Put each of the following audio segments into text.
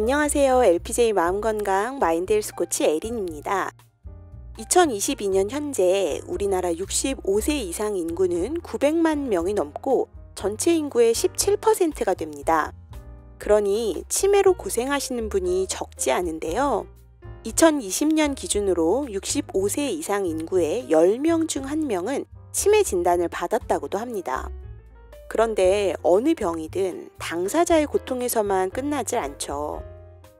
안녕하세요. LPJ 마음건강 마인드헬스 코치 에린입니다. 2022년 현재 우리나라 65세 이상 인구는 900만 명이 넘고 전체 인구의 17%가 됩니다. 그러니 치매로 고생하시는 분이 적지 않은데요. 2020년 기준으로 65세 이상 인구의 10명 중 1명은 치매 진단을 받았다고도 합니다. 그런데 어느 병이든 당사자의 고통에서만 끝나질 않죠.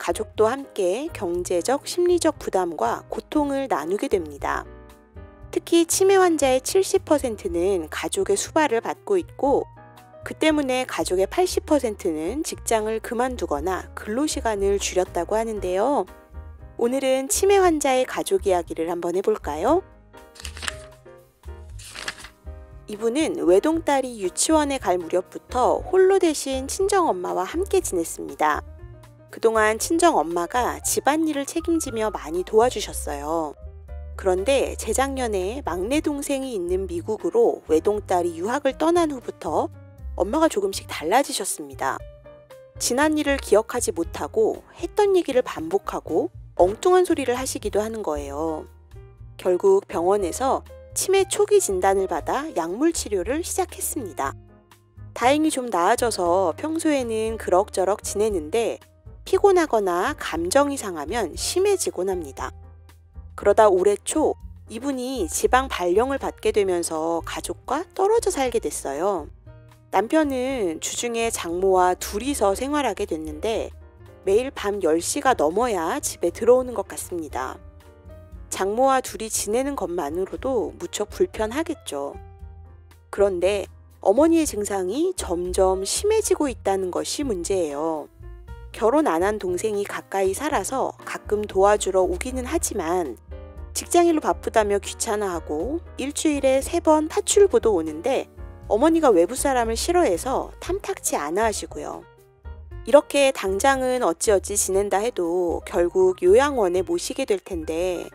가족도 함께 경제적, 심리적 부담과 고통을 나누게 됩니다. 특히 치매 환자의 70%는 가족의 수발을 받고 있고, 그 때문에 가족의 80%는 직장을 그만두거나 근로시간을 줄였다고 하는데요. 오늘은 치매 환자의 가족 이야기를 한번 해볼까요? 이분은 외동딸이 유치원에 갈 무렵부터 홀로 대신 친정엄마와 함께 지냈습니다. 그동안 친정엄마가 집안일을 책임지며 많이 도와주셨어요. 그런데 재작년에 막내 동생이 있는 미국으로 외동딸이 유학을 떠난 후부터 엄마가 조금씩 달라지셨습니다. 지난 일을 기억하지 못하고 했던 얘기를 반복하고 엉뚱한 소리를 하시기도 하는 거예요. 결국 병원에서 치매 초기 진단을 받아 약물 치료를 시작했습니다. 다행히 좀 나아져서 평소에는 그럭저럭 지내는데 피곤하거나 감정이 상하면 심해지곤 합니다. 그러다 올해 초 이분이 지방 발령을 받게 되면서 가족과 떨어져 살게 됐어요. 남편은 주중에 장모와 둘이서 생활하게 됐는데 매일 밤 10시가 넘어야 집에 들어오는 것 같습니다. 장모와 둘이 지내는 것만으로도 무척 불편하겠죠. 그런데 어머니의 증상이 점점 심해지고 있다는 것이 문제예요. 결혼 안 한 동생이 가까이 살아서 가끔 도와주러 오기는 하지만 직장일로 바쁘다며 귀찮아하고 일주일에 3번 파출부도 오는데 어머니가 외부 사람을 싫어해서 탐탁지 않아 하시고요. 이렇게 당장은 어찌어찌 지낸다 해도 결국 요양원에 모시게 될 텐데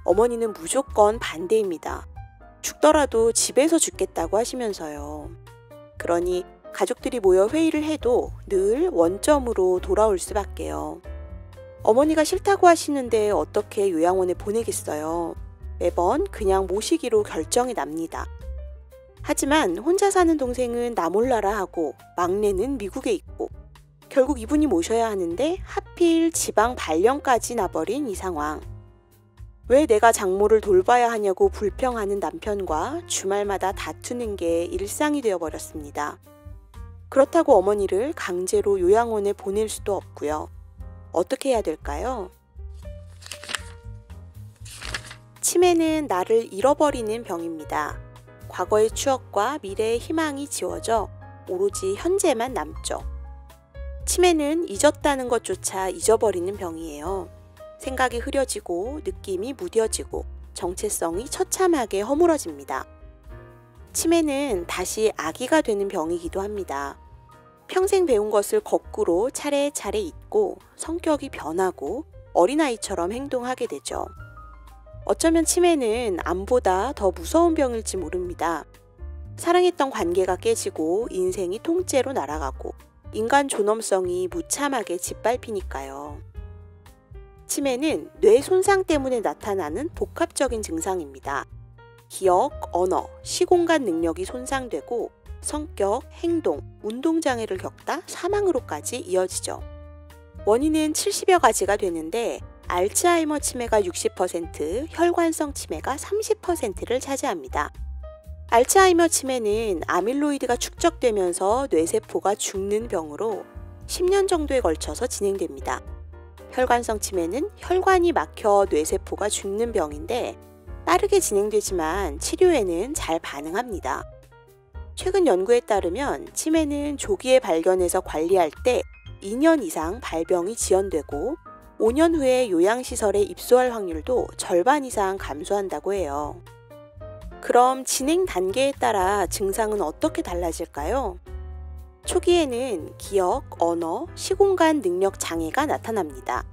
어머니는 무조건 반대입니다. 죽더라도 집에서 죽겠다고 하시면서요. 그러니 가족들이 모여 회의를 해도 늘 원점으로 돌아올 수밖에요. 어머니가 싫다고 하시는데 어떻게 요양원에 보내겠어요. 매번 그냥 모시기로 결정이 납니다. 하지만 혼자 사는 동생은 나 몰라라 하고 막내는 미국에 있고 결국 이분이 모셔야 하는데 하필 지방 발령까지 나버린 이 상황. 왜 내가 장모를 돌봐야 하냐고 불평하는 남편과 주말마다 다투는 게 일상이 되어버렸습니다. 그렇다고 어머니를 강제로 요양원에 보낼 수도 없고요. 어떻게 해야 될까요? 치매는 나를 잃어버리는 병입니다. 과거의 추억과 미래의 희망이 지워져 오로지 현재만 남죠. 치매는 잊었다는 것조차 잊어버리는 병이에요. 생각이 흐려지고 느낌이 무뎌지고 정체성이 처참하게 허물어집니다. 치매는 다시 아기가 되는 병이기도 합니다. 평생 배운 것을 거꾸로 차례차례 잊고 성격이 변하고 어린아이처럼 행동하게 되죠. 어쩌면 치매는 암보다 더 무서운 병일지 모릅니다. 사랑했던 관계가 깨지고 인생이 통째로 날아가고 인간 존엄성이 무참하게 짓밟히니까요. 치매는 뇌 손상 때문에 나타나는 복합적인 증상입니다. 기억, 언어, 시공간 능력이 손상되고 성격, 행동, 운동장애를 겪다 사망으로까지 이어지죠. 원인은 70여 가지가 되는데 알츠하이머 치매가 60%, 혈관성 치매가 30%를 차지합니다. 알츠하이머 치매는 아밀로이드가 축적되면서 뇌세포가 죽는 병으로 10년 정도에 걸쳐서 진행됩니다. 혈관성 치매는 혈관이 막혀 뇌세포가 죽는 병인데 빠르게 진행되지만 치료에는 잘 반응합니다. 최근 연구에 따르면 치매는 조기에 발견해서 관리할 때 2년 이상 발병이 지연되고 5년 후에 요양시설에 입소할 확률도 절반 이상 감소한다고 해요. 그럼 진행 단계에 따라 증상은 어떻게 달라질까요? 초기에는 기억, 언어, 시공간 능력 장애가 나타납니다.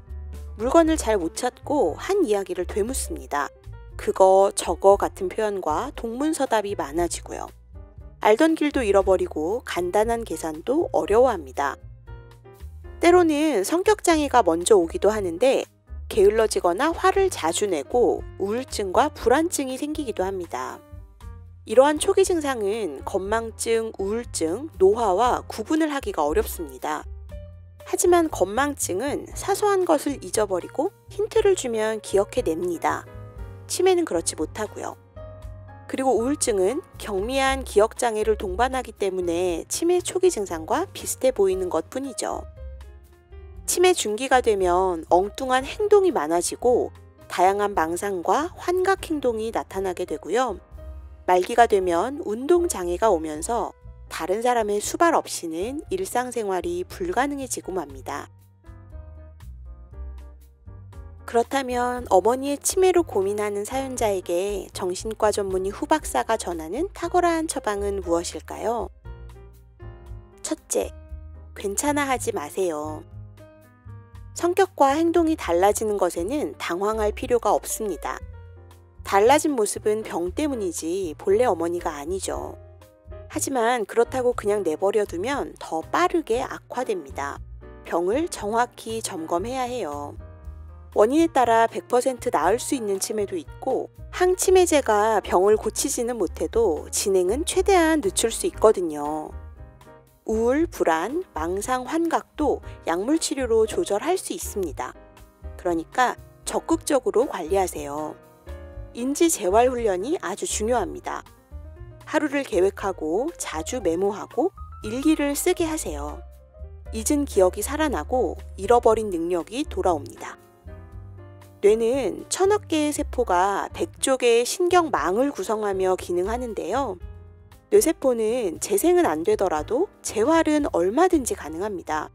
물건을 잘 못 찾고 한 이야기를 되묻습니다. 그거, 저거 같은 표현과 동문서답이 많아지고요. 알던 길도 잃어버리고 간단한 계산도 어려워합니다. 때로는 성격장애가 먼저 오기도 하는데 게을러지거나 화를 자주 내고 우울증과 불안증이 생기기도 합니다. 이러한 초기 증상은 건망증, 우울증, 노화와 구분을 하기가 어렵습니다. 하지만 건망증은 사소한 것을 잊어버리고 힌트를 주면 기억해냅니다. 치매는 그렇지 못하고요. 그리고 우울증은 경미한 기억장애를 동반하기 때문에 치매 초기 증상과 비슷해 보이는 것뿐이죠. 치매 중기가 되면 엉뚱한 행동이 많아지고 다양한 망상과 환각 행동이 나타나게 되고요. 말기가 되면 운동장애가 오면서 다른 사람의 수발 없이는 일상생활이 불가능해지고 맙니다. 그렇다면 어머니의 치매로 고민하는 사연자에게 정신과 전문의 후박사가 전하는 탁월한 처방은 무엇일까요? 첫째, 괜찮아 하지 마세요. 성격과 행동이 달라지는 것에는 당황할 필요가 없습니다. 달라진 모습은 병 때문이지 본래 어머니가 아니죠. 하지만 그렇다고 그냥 내버려 두면 더 빠르게 악화됩니다. 병을 정확히 점검해야 해요. 원인에 따라 100% 나을 수 있는 치매도 있고 항치매제가 병을 고치지는 못해도 진행은 최대한 늦출 수 있거든요. 우울, 불안, 망상, 환각도 약물 치료로 조절할 수 있습니다. 그러니까 적극적으로 관리하세요. 인지 재활 훈련이 아주 중요합니다. 하루를 계획하고 자주 메모하고 일기를 쓰게 하세요. 잊은 기억이 살아나고 잃어버린 능력이 돌아옵니다. 뇌는 1000억 개의 세포가 100조 개의 신경망을 구성하며 기능하는데요. 뇌세포는 재생은 안 되더라도 재활은 얼마든지 가능합니다.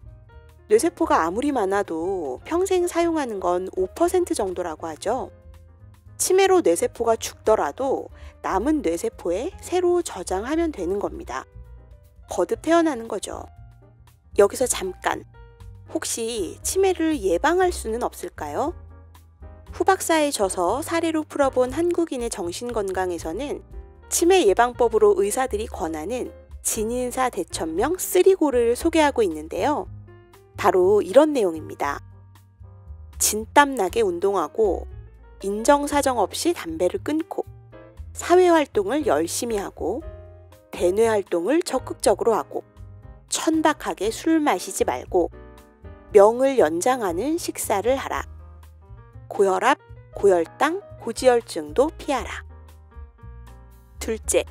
뇌세포가 아무리 많아도 평생 사용하는 건 5% 정도라고 하죠. 치매로 뇌세포가 죽더라도 남은 뇌세포에 새로 저장하면 되는 겁니다. 거듭 태어나는 거죠. 여기서 잠깐, 혹시 치매를 예방할 수는 없을까요? 후박사의 저서 사례로 풀어본 한국인의 정신건강에서는 치매 예방법으로 의사들이 권하는 진인사 대천명 3고를 소개하고 있는데요. 바로 이런 내용입니다. 진땀나게 운동하고 인정사정 없이 담배를 끊고 사회활동을 열심히 하고 대뇌활동을 적극적으로 하고 천박하게 술 마시지 말고 명을 연장하는 식사를 하라. 고혈압, 고혈당, 고지혈증도 피하라. 둘째,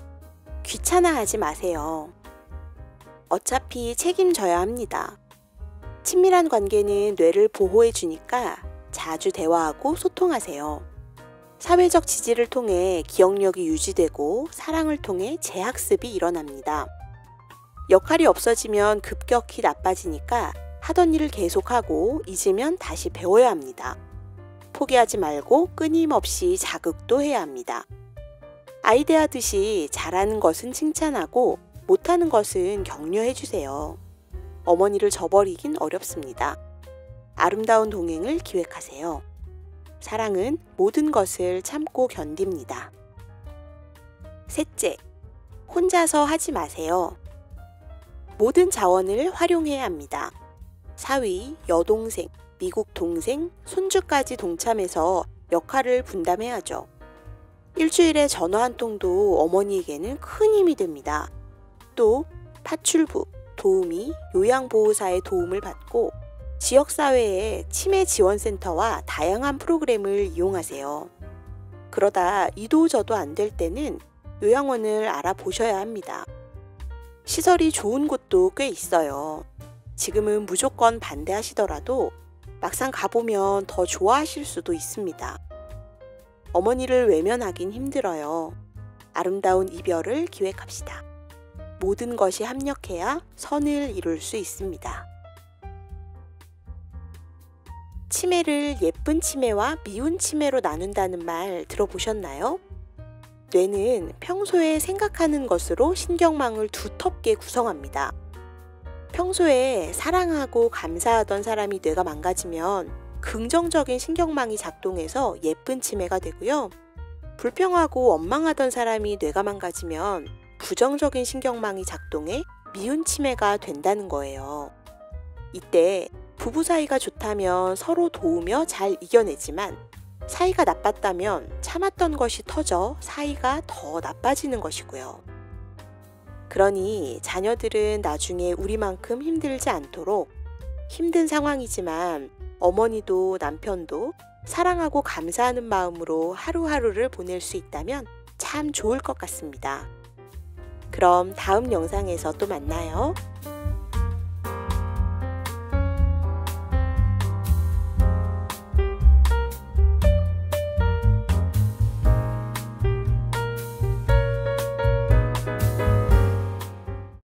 귀찮아하지 마세요. 어차피 책임져야 합니다. 친밀한 관계는 뇌를 보호해 주니까 자주 대화하고 소통하세요. 사회적 지지를 통해 기억력이 유지되고 사랑을 통해 재학습이 일어납니다. 역할이 없어지면 급격히 나빠지니까 하던 일을 계속하고 잊으면 다시 배워야 합니다. 포기하지 말고 끊임없이 자극도 해야 합니다. 아이 대하듯이 잘하는 것은 칭찬하고 못하는 것은 격려해 주세요. 어머니를 저버리긴 어렵습니다. 아름다운 동행을 기획하세요. 사랑은 모든 것을 참고 견딥니다. 셋째, 혼자서 하지 마세요. 모든 자원을 활용해야 합니다. 사위, 여동생, 미국 동생, 손주까지 동참해서 역할을 분담해야죠. 일주일에 전화 한 통도 어머니에게는 큰 힘이 됩니다. 또 파출부, 도우미, 요양보호사의 도움을 받고 지역사회의 치매 지원센터와 다양한 프로그램을 이용하세요. 그러다 이도저도 안 될 때는 요양원을 알아보셔야 합니다. 시설이 좋은 곳도 꽤 있어요. 지금은 무조건 반대하시더라도 막상 가보면 더 좋아하실 수도 있습니다. 어머니를 외면하긴 힘들어요. 아름다운 이별을 기획합시다. 모든 것이 합력해야 선을 이룰 수 있습니다. 치매를 예쁜 치매와 미운 치매로 나눈다는 말 들어보셨나요? 뇌는 평소에 생각하는 것으로 신경망을 두텁게 구성합니다. 평소에 사랑하고 감사하던 사람이 뇌가 망가지면 긍정적인 신경망이 작동해서 예쁜 치매가 되고요. 불평하고 원망하던 사람이 뇌가 망가지면 부정적인 신경망이 작동해 미운 치매가 된다는 거예요. 이때 부부 사이가 좋다면 서로 도우며 잘 이겨내지만 사이가 나빴다면 참았던 것이 터져 사이가 더 나빠지는 것이고요. 그러니 자녀들은 나중에 우리만큼 힘들지 않도록 힘든 상황이지만 어머니도 남편도 사랑하고 감사하는 마음으로 하루하루를 보낼 수 있다면 참 좋을 것 같습니다. 그럼 다음 영상에서 또 만나요.